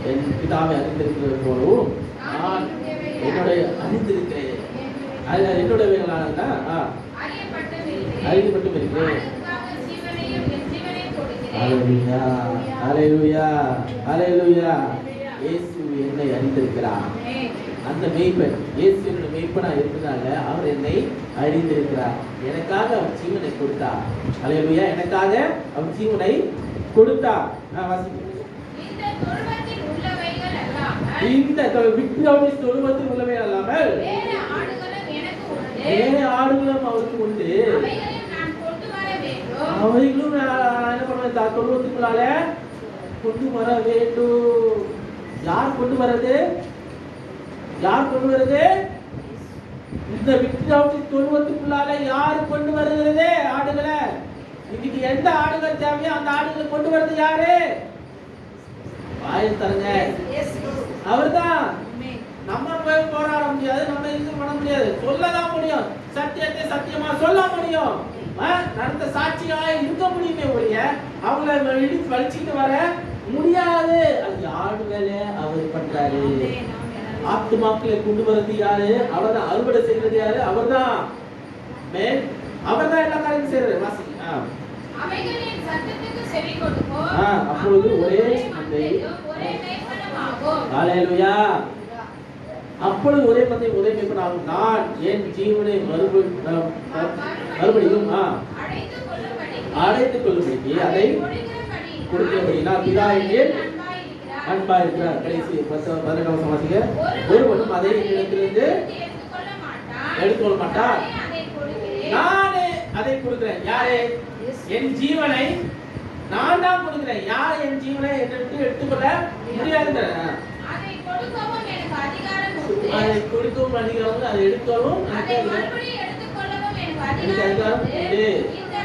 என் பிதாவை அறிந்திருக்கிறது போலவும் நான் என்னுடைய அறிந்திருக்கிறேன். என்னுடைய வேளாண்னா அறியப்பட்டும் இருக்கிறேன். ஹல்லேலூயா, ஹல்லேலூயா, ஹல்லேலூயா. இயேசு என்னை அறிந்திருக்கிறார். அந்த மெய்ப்பன் இயேசு என்னுடைய மெய்ப்பனா இருக்கிறதால அவர் என்னை அறிந்திருக்கிறார். எனக்காக அவர் ஜீவனை கொடுத்தார். ஹல்லேலூயா. எனக்காக அவர் ஜீவனை கொடுத்தார். இந்த விக்டோரிஸ் தொழுவத்தில் உள்ளவை அல்லாமல் வேற ஆடுகளும் அவருக்கு உண்டு. அவைகளும் என்ன பண்ணுவேன்? தொழுவத்துக்குள்ளால கொண்டு வர வேண்டும். யார் கொண்டு வர்றது? யார் கொண்டு வருது? இந்த விக்டோரிஸ் தொழுவத்துக்குள்ளால யார் கொண்டு வருகிறது? ஆடுகளை இன்னைக்கு எந்த ஆடுகள் தேவையோ அந்த ஆடுகளை கொண்டு வரது யாரு? வாயில் தரங்க, அவர்தான். நம்ம போய் போராட முடியாது, நம்ம இது பண்ண முடியாது, சொல்லதான் முடியும். சத்தியத்தை சத்தியமா சொல்ல முடியும், நடந்த சாட்சியா இருக்க முடியுமே ஒழிய அவங்கள இடிச்சு வலிச்சுட்டு வர முடியாது. அது யாரு வேலை அவர் பண்றாரு. ஆத்துமாக்களை கொண்டு வரது யாரு? அவர்தான். அறுவடை செய்யறது யாரு? அவர்தான். அவர்தான் எல்லா காரியம் செய்யறாரு. வாசிங்க. அவைகளின் சத்தத்துக்கு செவி கொடுப்போ, அப்பொழுது ஒரே ஹல்லேலூயா. அப்பொழுது ஒரே மந்தை ஒரே மேய்ப்பனாகும். நான் என் ஜீவனை மறுபடியும் அடைத்துக் கொள்ளும்படிக்கு அதை கொடுக்கிறபடி நான் பிதா என் அன்பா இருக்கிறார். கடைசி 12 வாசிங்க. ஒருவனும் அதை இடத்திலிருந்து எடுத்துக்கொள்ள மாட்டார், நானே அதை கொடுக்கிறேன். யாரே? என் ஜீவனை நான் தான் கொடுக்கிறேன். யார் என் ஜீவனை என்னிடம் எடுத்துக்கொள்ள முடியாது. அதை கொடுக்கவும் எனக்கு அதிகாரம் உண்டு. அதை கொடுக்கவும் அதிகாரம், அதை எடுக்கவும் எனக்கு அதிகாரம் உண்டு. இந்த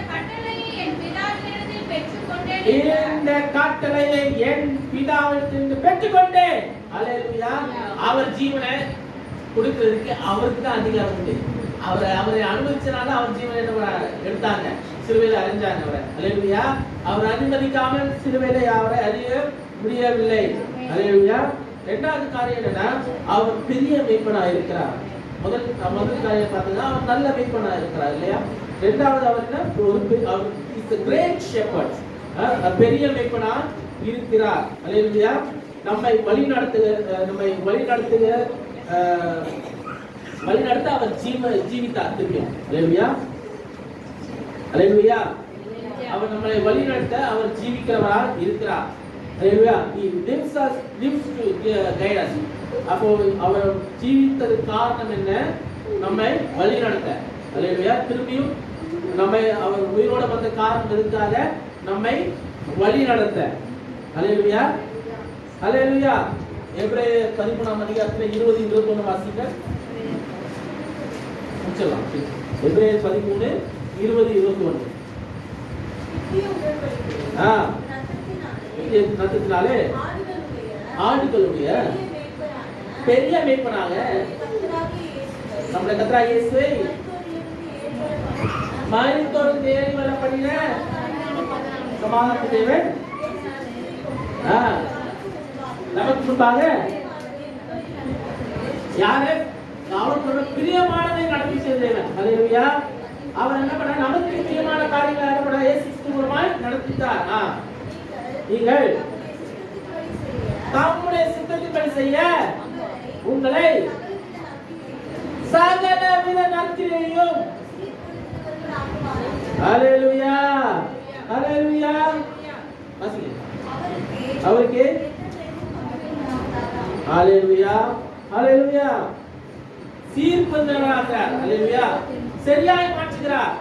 கட்டளையை என் பிதாவினிடத்தில் பெற்றுக்கொண்டேன். ஹல்லேலூயா. அவர் ஜீவனை கொடுக்கிறதுக்கு அவருக்கு தான் அதிகாரம் உண்டு. அவரை அனுமதிச்சனால அவர் ஜீவனை எடுத்தாங்க, சிலுவையில அறிஞ்சாங்க அவரை. ஹல்லேலூயா. அவர் அனுமதிக்காமல் சிலுவையில அவரை அறிய முடியவில்லை. ஹல்லேலூயா. இரண்டாவது காரியம் என்னன்னா, அவர் பெரிய மேய்ப்பனா இருக்கிறார். முதல் காரியம் பார்த்தீங்கன்னா அவர் நல்ல மேய்ப்பனா இருக்கிறார் இல்லையா? இரண்டாவது அவர் என்ன? அவர் இஸ் a great shepherd. பெரிய மேய்ப்பனா இருக்கிறார். ஹல்லேலூயா. நம்மை வழிநடத்த அவர் ஜீவித்தார் திருப்பியும். ஹல்லேலூயா. ஹல்லேலூயா. அவர் நம்மை வழிநடத்த அவர் ஜீவிக்கிறவராக இருக்கிறார். ஹல்லேலூயா. He lives to guide us. அப்போ அவர் ஜீவித்ததுக்கு காரணம் என்ன? நம்மை வழிநடத்த. ஹல்லேலூயா. திரும்பியும் நம்மை அவர் உயிரோட வந்த காரணம் இருக்காத நம்மை வழிநடத்த. ஹல்லேலூயா. ஹல்லேலூயா. எபிரேயர் 13ஆம் அதிகாரத்துல 20-21 வாசிங்க. முடிச்சலாம். எபிரேயர் 13:20-21. நத்தத்தினாலே ஆடுகளுடைய பெரிய மேய்ப்பனாக நம்முடைய கர்த்தராகிய இயேசுவை மரித்தோர் தேடி வரப்படின சமாதான தேவன் நமக்கு முன்பாக யாரு? அவரோட பிரியமானதை நடத்தி செய்த தேவன். ஹல்லேலூயா. அவர் என்ன பண்ண? நமக்கு பிரியமான காரியங்களை என்ன பண்ண? இயேசு கிறிஸ்து மூலமாய் நடத்திட்டார். நீங்கள் தம்முடைய சித்தத்தின்படி செய்ய உங்களை சகலவித நற்கிரியையும். ஹல்லேலூயா. ஹல்லேலூயா. அவருக்கு ஹல்லேலூயா. ஹல்லேலூயா. சீர்பந்தராக ஹல்லேலூயா சரியாய் மாற்றுகிறார்.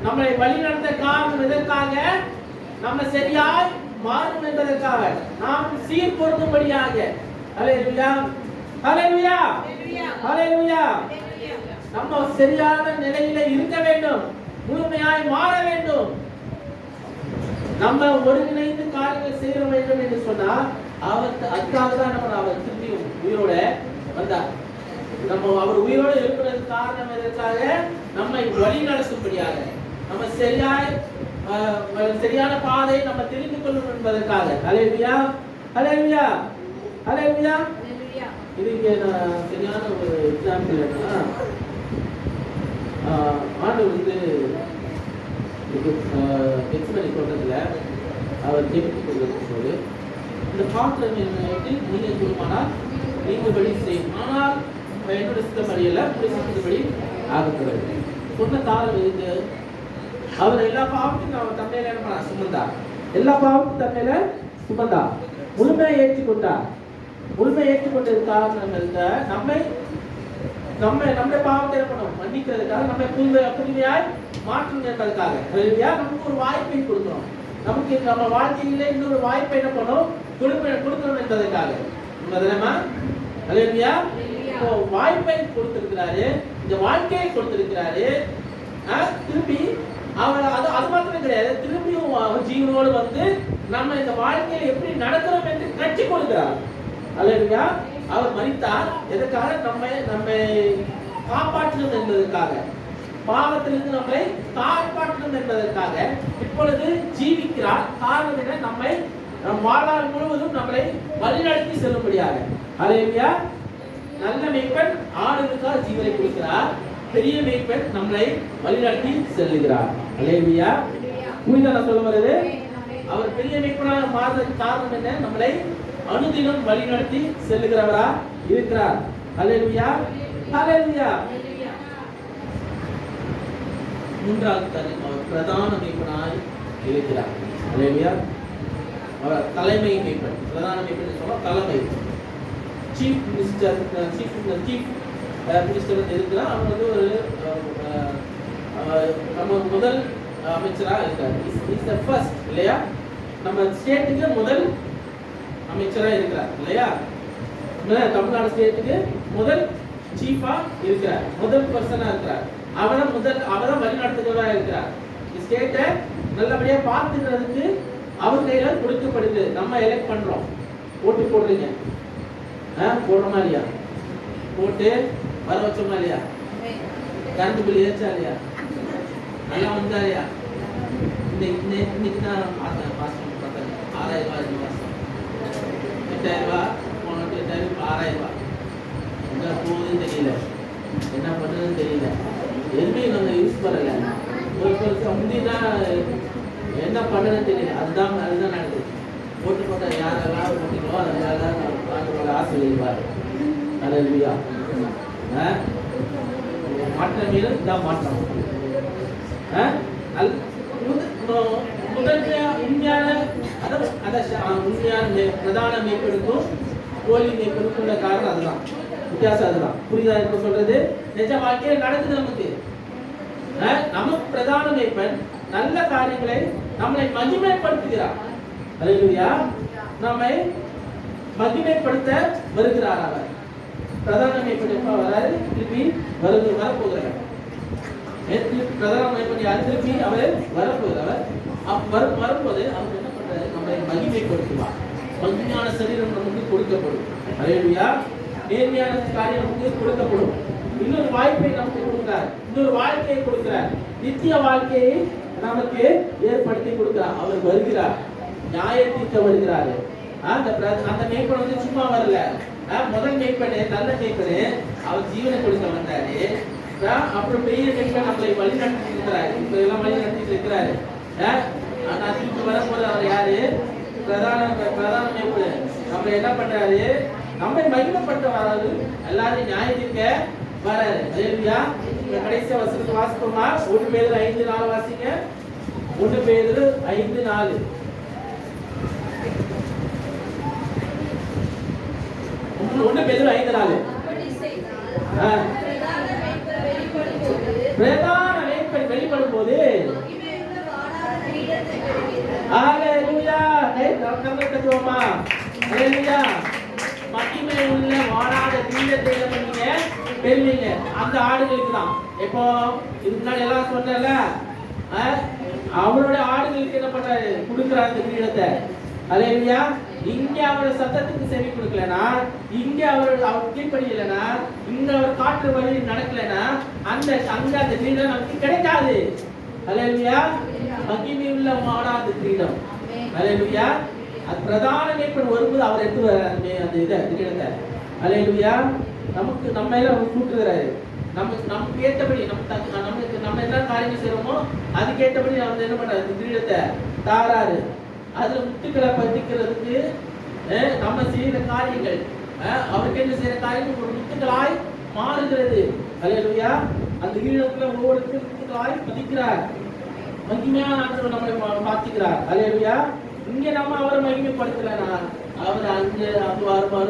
நம்மை வழி நடத்த காரணம் எதற்காக? நம்ம சரியாய் மாறும் என்பதற்காக, நாம் சீர் பொருந்தும்படியாக. ஹல்லேலூயா. ஹல்லேலூயா. ஹல்லேலூயா. நம்ம சரியான நிலையில இருக்க வேண்டும், முழுமையாய் மாற வேண்டும். நம்ம ஒருங்கிணைந்து காரியங்கள் செய்ய வேண்டும் என்று சொன்னா அதுக்காக தான் அவர் திரும்பி உயிரோட வந்தார். நம்ம அவர் உயிரோடு இருப்பதற்கு காரணம் எதற்காக? நம்மை வழி நடத்தும்படியாக, நம்ம சரியான பாதை நம்ம தெரிந்து கொள்ளும் என்பதற்காக. ஹல்லேலூயா. ஹல்லேலூயா. ஹல்லேலூயா. இதுக்கு நான் சரியான ஒரு எக்ஸாம்பிள் என்னன்னா, ஆண்டவர் எக்ஸ்பெரி சொல்றதுல அவர் ஜெபித்து கொண்டிருக்கும்போது இந்த பாத்திரம் நீங்க சொல்லுமானால் நீங்க படி செய்யும், ஆனால் என்னோட சித்தப்படியில சித்தப்படி ஆகக்கூடாது சொன்ன காலம் இருக்கு. அவர் எல்லா பாவத்தையும் அவர் தன்மையில என்ன பண்ணா? சுமந்தார். எல்லா பாவத்தையும் தன்மையில சுமந்தார். முழுமையை ஏற்றுக்கொண்டார். முழுமையை ஏற்றுக்கொண்டது காரணம் இருக்க நம்முடைய பாவத்தை என்ன பண்ணணும்? மன்னிக்கிறதுக்காக, நம்மை புதுமையாய் மாற்றணும் என்பதற்காக. நமக்கு ஒரு வாய்ப்பை கொடுக்கணும். நமக்கு நம்ம வாழ்க்கையில இன்னொரு வாய்ப்பை என்ன பண்ணணும்? கொடுக்கணும் என்பதற்காக. ஹல்லேலூயா. வாய்ப்பை கொடுத்திருக்கிறாரு, இந்த வாழ்க்கையை கொடுத்திருக்கிறாரு. திருப்பி அவன் அது மாத்திரம் கிடையாது, திரும்பியும் ஜீவனோடு வந்து நம்ம இந்த வாழ்க்கையில எப்படி நடக்கிறோம் என்று கற்றுக் கொடுக்கிறார். அல்லேலூயா. அவர் மரித்தார் எதற்காக? நம்மை காப்பாற்றணும் என்பதற்காக, பாவத்திலிருந்து நம்மை காப்பாற்றணும் என்பதற்காக இப்பொழுது ஜீவிக்கிறார். காரணம் என்ன? நம்மை நம் வாழ்நாள் முழுவதும் நம்மளை வழிநடத்தி செல்லும்படியாக. அல்லேலூயா. நல்ல மேய்ப்பன் ஆடுகளுக்காக ஜீவனை கொடுக்கிறார். பெரிய மேய்ப்பன் நம்மளை வழிநடத்தி செல்லுகிறார். அல்லேலூயா. புரியுதா சொல்ல வருது? அவர் பெரிய மேய்ப்பனாக மாறுவதற்கு காரணம் என்ன? நம்மளை அனுதினம் வழிநடத்தி செல்லுகிறவரா இருக்கிறார். அல்லேலூயா. அல்லேலூயா. மூன்றாவது காரியம், அவர் பிரதான மேய்ப்பனாய் இருக்கிறார். அல்லேலூயா. அவர் தலைமை மேய்ப்பன். பிரதான மேய்ப்பன் சொன்னா தலைமை, சீஃப் மினிஸ்டர் இருக்கிறார். அவர் வந்து ஒரு நம்ம முதல் அமைச்சராக இருக்கார். இஸ் த ஃபர்ஸ்ட் இல்லையா? நம்ம ஸ்டேட்டுக்கு முதல் அமைச்சராக இருக்கிறார் இல்லையா? தமிழ்நாடு ஸ்டேட்டுக்கு முதல் சீஃபா இருக்கிறார், முதல் பர்சனா இருக்கிறார். அவரை வழிநடத்துகிறவராக இருக்கிறார். ஸ்டேட்டை நல்லபடியா பார்த்துக்கிறதுக்கு அவர் கையில கொடுக்கப்படுது. நம்ம எலெக்ட் பண்றோம், ஓட்டு போடுறீங்க, போடுறோமா இல்லையா? போட்டு வர வச்சோமா இல்லையா? கரண்ட் பில் ஏற்றா இல்லையா? நல்லா வந்தா இல்லையா? இன்னைக்கு தான் மாசம் 6000 ரூபாய், மாசம் 8000 ரூபாய், போன 8000, 6000 ரூபாய். எங்க போகுதுன்னு தெரியல, என்ன பண்றதுன்னு தெரியல. எதுவுமே நாங்க யூஸ் பண்ணல. ஒரு முந்தினா என்ன பண்ணுறதுன்னு தெரியல. அதுதான் நடக்குது. ஓட்டு போட்ட யாரெல்லாம் ஓட்டிங்களோ அதெல்லாம் ஆசைவார். அல்லேலூயா. மாற்றம் இதான் மாற்றம். உண்மையான பிரதான மேய்ப்பெடுக்கும் போலி மேய்ப்பெடுக்கும் உள்ள காரணம் அதுதான், வித்தியாசம் அதுதான். புரியுதா இப்ப சொல்றது? நிஜ வாழ்க்கையில நடக்குது. நமக்கு பிரதான மேய்ப்பன் நல்ல காரியங்களை நம்மளை மகிமைப்படுத்துகிறார். அல்லேலூயா. நம்மை மகிமைப்படுத்த வருகிறார். அவர் பிரதான மேய்ப்பன் வராது, திருப்பி வரப்போகிறார். பிரதான மேய்ப்பன் யார்? திருப்பி அவர் வரப்போகிறவர். வரும்போது அவர் என்ன பண்றாரு? நம்மளை மகிமைப்படுத்துவார். மகிமையான சரீரம் நமக்கு கொடுக்கப்படும். அல்லேலூயா. நேர்மையான காரியம் நமக்கு கொடுக்கப்படும். இன்னொரு வாய்ப்பை நமக்கு கொடுக்கிறார், இன்னொரு வாழ்க்கையை கொடுக்கிறார், நித்திய வாழ்க்கையை நமக்கு ஏற்படுத்தி கொடுக்கிறார். அவர் வருகிறார், நியாயத்தீர்க்க வருகிறாரு. அந்த மேய்ப்பன் வந்து சும்மா வரல. முதல் மேய்ப்பனு, நல்ல மேய்ப்பனு, அவர் ஜீவனை கொடுக்க வந்தாரு. அப்புறம் பெரிய மேய்ப்பன் நம்மளை வழி நடத்தி இருக்கிறாரு. இப்ப எல்லாம் வழி நடத்திட்டு இருக்கிறாரு. திருப்பி வரும்போது அவர் யாரு? பிரதான மேய்ப்பன். நம்மளை என்ன பண்றாரு? நம்மை மகிமைப்படுத்த வராது, எல்லாரையும் நியாயத்தீர்க்க வராரு. அல்லேலூயா. கடைசி வசனத்தை வாசிப்போமா? 1 பேதுரு 5:4 வாசிங்க. 1 பேதுரு 5:4. 1 பேதுரு 5:4. பிரதான மேய்ப்பன் வெளிப்படும் போது அல்லேலூயா. கர்த்தத்துவமா. அல்லேலூயா. மகிமை உள்ள வாடாத கிரீடத்தை நீங்க பெறுவீங்க. அந்த ஆடுகளுக்கு தான். இப்போ இதுக்கு முன்னாடி எல்லாம் சொன்னல, அவருடைய ஆடுகளுக்கு என்ன பண்றாரு? கொடுக்கிறார் அந்த கிரீடத்தை. அல்லேலூயா. இங்க அவரோட சத்தத்துக்கு செவி கொடுக்கலனா, இங்க அவர் கீழ்ப்படியலனா, இங்க அவர் காற்று வழி நடக்கலனா, அங்க அந்த கிரீடம் நமக்கு கிடைக்காது. அல்லேலூயா. மகிமை உள்ள வாடாத கிரீடம். அல்லேலூயா. அது பிரதான மேய்ப்பன் வரும்போது அவர் எடுத்து அந்த கிரீடத்தை. அல்லேலூயா. நமக்கு நம்ம எல்லாம் கூட்டுகிறாரு. நமக்கு ஏற்றபடி நம்ம என்ன காரியம் செய்யறோமோ அதுக்கேற்றபடி அவர் என்ன பண்றாரு? கிரீடத்தை தாராரு. அதுல முத்துக்களை பதிக்கிறதுக்கு நம்ம செய்யற காரியங்கள், அவருக்கு என்ன செய்யற காரியங்கள் ஒரு முத்துக்களாய் மாறுகிறது. அல்லேலூயா. அந்த கிரீடத்துல ஒவ்வொரு முத்துக்களாய் பதிக்கிறார். மகிமையான ஆண்டவர் நம்மளை மாற்றுகிறார். அல்லேலூயா. இங்க நம்ம அவரை மகிமைப்படுத்தலனா, அவர் அங்க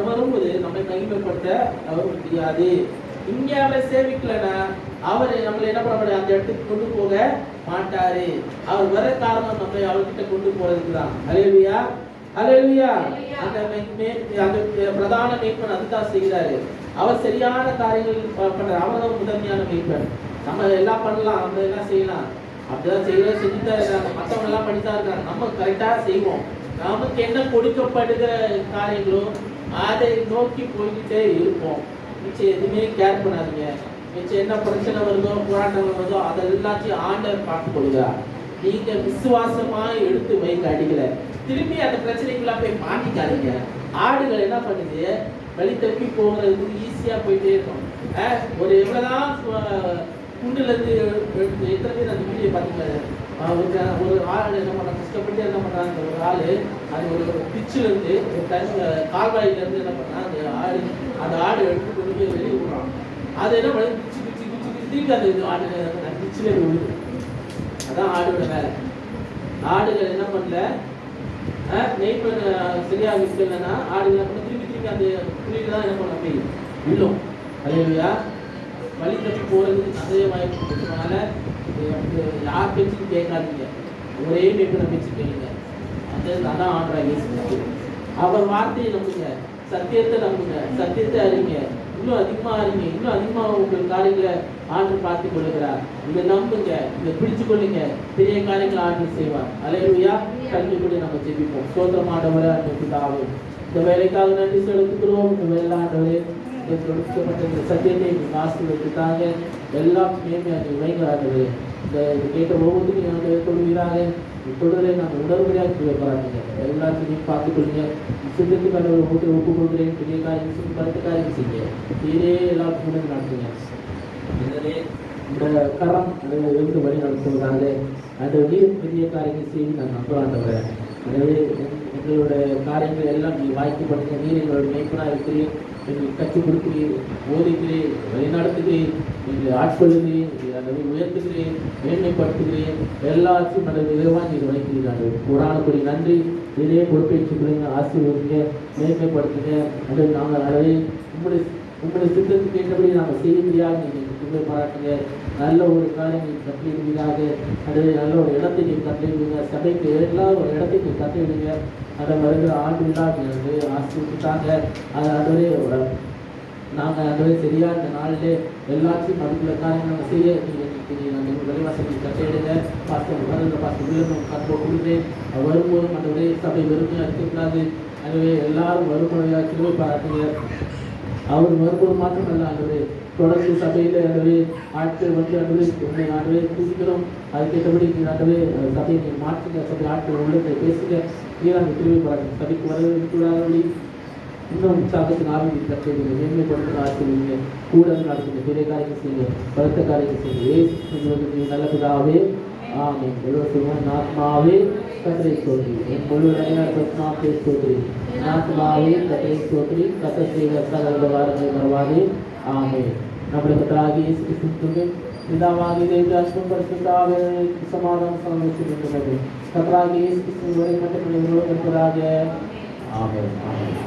வரும்போது நம்மை மகிமைப்படுத்த அவர் முடியாது. இங்க அவரை சேவிக்கலனா அவர் நம்மளை என்ன பண்ண முடியாது? அந்த இடத்துக்கு கொண்டு போக மாட்டாரு. அவர் வர காரணம் நம்மை அவர்கிட்ட கொண்டு போறதுக்கு தான். அல்லேலூயா. அல்லேலூயா. அந்த பிரதான மேய்ப்பன் அதுதான் செய்கிறாரு. அவர் சரியான காரியங்கள் பண்றாரு. அவர் தான் முதன்மையான மேய்ப்பன். நம்ம எல்லாம் பண்ணலாம், நம்ம எல்லாம் செய்யலாம். அப்படிதான் செஞ்சுட்டு தான் இருக்காங்க. மற்றவங்க எல்லாம் பண்ணிட்டு தான் இருக்காங்க. நம்ம கரெக்டா செய்வோம். நமக்கு என்ன கொடுக்கப்படுகிற காரியங்களோ அதை நோக்கி போய்கிட்டே இருப்போம். மிச்சம் எதுவுமே கேர் பண்ணாதீங்க. மிச்சம் என்ன பிரச்சனை வருதோ போராட்டங்கள் வருதோ அதை எல்லாத்தையும் ஆண்டவர் பார்த்து கொள்கிறார். நீங்க விசுவாசமா எடுத்து வைங்க அடிக்கல. திரும்பி அந்த பிரச்சனைக்குள்ள போய் மாட்டிக்காதீங்க. ஆடுகள் என்ன பண்ணுது, வழி தப்பி போகிறது ஈஸியா போயிட்டே இருக்கும். ஒரு எவ்வளவுதான் குண்டுல இருந்து எத்தனை பேர் அந்த வீடியோ பார்த்தீங்களா? ஒரு ஆள் என்ன பண்ண கஷ்டப்பட்டு என்ன பண்றாங்க, ஒரு ஆளு அது ஒரு பிச்சுல இருந்து ஒரு கால்வாயில இருந்து என்ன பண்ணா அந்த ஆடு எடுத்து கொண்டு போய் வெளியே விடுறான். அது என்ன பண்ண பிச்சு பிச்சு பிச்சு பிச்சு திருப்பி அந்த ஆடு பிச்சுல விழுது. அதான் ஆடோட வேலை. ஆடுகள் என்ன பண்ணல, நெய்ப்பன் சரியா விற்கலன்னா ஆடுகள் என்ன பண்ண திருப்பி திருப்பி அந்த புள்ளியில தான் என்ன பண்ண போய் விழும். அல்லேலூயா. வழி தப்பி போறது நிறைய வாய்ப்பு இருக்கிறதுனால யார் பேச்சும் கேட்காதீங்க. ஒரே நெய்ப்பனை பேச்சு கேளுங்க. அதான் ஆண்டவராகிய இயேசு. அவர் வார்த்தையை நம்புங்க, சத்தியத்தை நம்புங்க, சத்தியத்தை அறிங்க, இன்னும் அதிகமா அறிங்க, இன்னும் அதிகமா உங்கள் காரியங்களை ஆண்டவர் பார்த்து கொள்ளுகிறார். இதை நம்புங்க, இதை பிடிச்சு கொள்ளுங்க, பெரிய காரியங்களை ஆண்டவர் செய்வார். அல்லேலூயா. கல்வி கூட நம்ம ஜெபிப்போம். ஸ்தோத்திரம் ஆண்டவரே, பிதாவே, இந்த வேலைக்காக நன்றி செலுத்துகிறோம். இந்த வேலை ஆண்டவரே கொடுக்கப்பட்ட இந்த சத்தியத்தை ஆசீர்வதித்தாங்க. எல்லாம் மேன்மையாக வைங்கிறார்களே. இந்த கேட்ட ஒவ்வொருத்தையும் ஆண்டவரே தொழுகிறாங்க. தொடரை நாங்கள் உடற்படியாக பாருங்க. எல்லாத்தையும் பார்த்துக் கொள்ளுங்க. சித்தத்துக்கு கடவுள் ஒப்பு கொடுக்குறேன். பெரிய காரியம் கருத்து காரியம் செய்ய இதே எல்லாத்துக்கும் கூட நடத்துங்க. இந்த கரம் இருந்து வழி நடத்துவதாக அந்த பெரிய காரியங்கள் செய்து நான் நம்புறாண்டவரேன். எனவே எங்களோட காரியங்கள் எல்லாம் நீ வாய்ப்பு பண்ணுங்க. நீர் எங்களோட மேய்ப்பனாக இருக்கிறேன். எங்களுக்கு கற்றுக் கொடுக்கிறேன், போதிக்கிறேன், வழிநடத்துகிறேன், நீங்கள் ஆட்கொள்ளுகிறேன், அதை உயர்த்துகிறேன், மேன்மைப்படுத்துகிறேன். எல்லாத்தையும் நல்ல விதமாக நீங்கள் வைக்கிறீர்கள். புராணப்படி நன்றி. இதே பொறுப்பேற்றுக்கிறீங்க, ஆசீர்வதிங்க, மேன்மைப்படுத்துங்க. அதை நாங்கள் அளவே உங்களுடைய சித்தத்துக்கு ஏற்றபடி நாங்கள் செய்யும்படியாக நீங்கள் துணை பாராட்டுங்க. நல்ல ஒரு காரியம் கட்டளையிடுவீராக. அது நல்ல ஒரு இடத்தை நீங்கள் கட்டளையிடுவீங்க. சபைக்கு எல்லாம் ஒரு இடத்தை நீங்கள் கட்டளையிடுங்க. அதை வருகிற ஆண்டுகளாக நீங்கள் ஆசீர்வதித்தாங்க. அதை அதுவரே நாங்கள் அதுவரை சரியாக இந்த நாளிலே எல்லாத்தையும் அதுக்குள்ள காரியங்கள் நாங்கள் செய்ய நீங்கள் நாங்கள் விலைவாசல் கட்டையிடுங்க. வருகிற கற்ப கொடுத்தேன். வரும்போதும் அந்த சபை வெறுமையாக இருக்கக்கூடாது. அதுவே எல்லாரும் வருமுறையாக கிருபை பாராட்டுங்க. அவர் வரும்போது மாத்திரமல்ல ஆண்டவரே, தொடர்ந்து சபையில் ஆண்டவரே ஆட்கள் வந்து ஆண்டவரே ஆண்டவரே துதிக்கிறோம். அதுக்கேற்றபடி நீங்கள் ஆண்டவரே சபையை நீங்கள் மாற்றுங்க. சபை ஆட்கள் உள்ளத்தை பேசுங்க. நீர் அந்த திரும்பி பாருங்க. சபைக்கு வரக்கூடாதபடி இன்னும் உற்சாகத்தின் ஆரம்பி கற்றுங்க, மேன்மைப்படுத்த ஆசிரியங்க, கூட நடத்துங்க, பெரிய காரியங்கள் செய்யுங்க, பலத்த காரியங்கள் செய்யுங்க. ஏசு நல்ல பிதாவே ஆமென். எல்லோரும் ஆத்மாவே கர்த்தரை ஸ்தோத்திரி, என் முழு நாமத்தை ஸ்தோத்திரி, ஆத்மாவே கர்த்தரை ஸ்தோத்திரி, கர்த்தர் செய்த சகல வாரங்களை மறவாதே. ஆமென். நம்முடைய கர்த்தராகிய இயேசு கிறிஸ்துவின் பிதாவாகிய தேவனுடைய அன்பும் பரிசுத்தாவிய சமாதானம் சந்தோஷம் இருக்கிறது. கர்த்தராகிய இயேசு கிறிஸ்துவின் வழிநடத்தல் உங்களோடு இருப்பதாக. ஆமென். ஆமென்.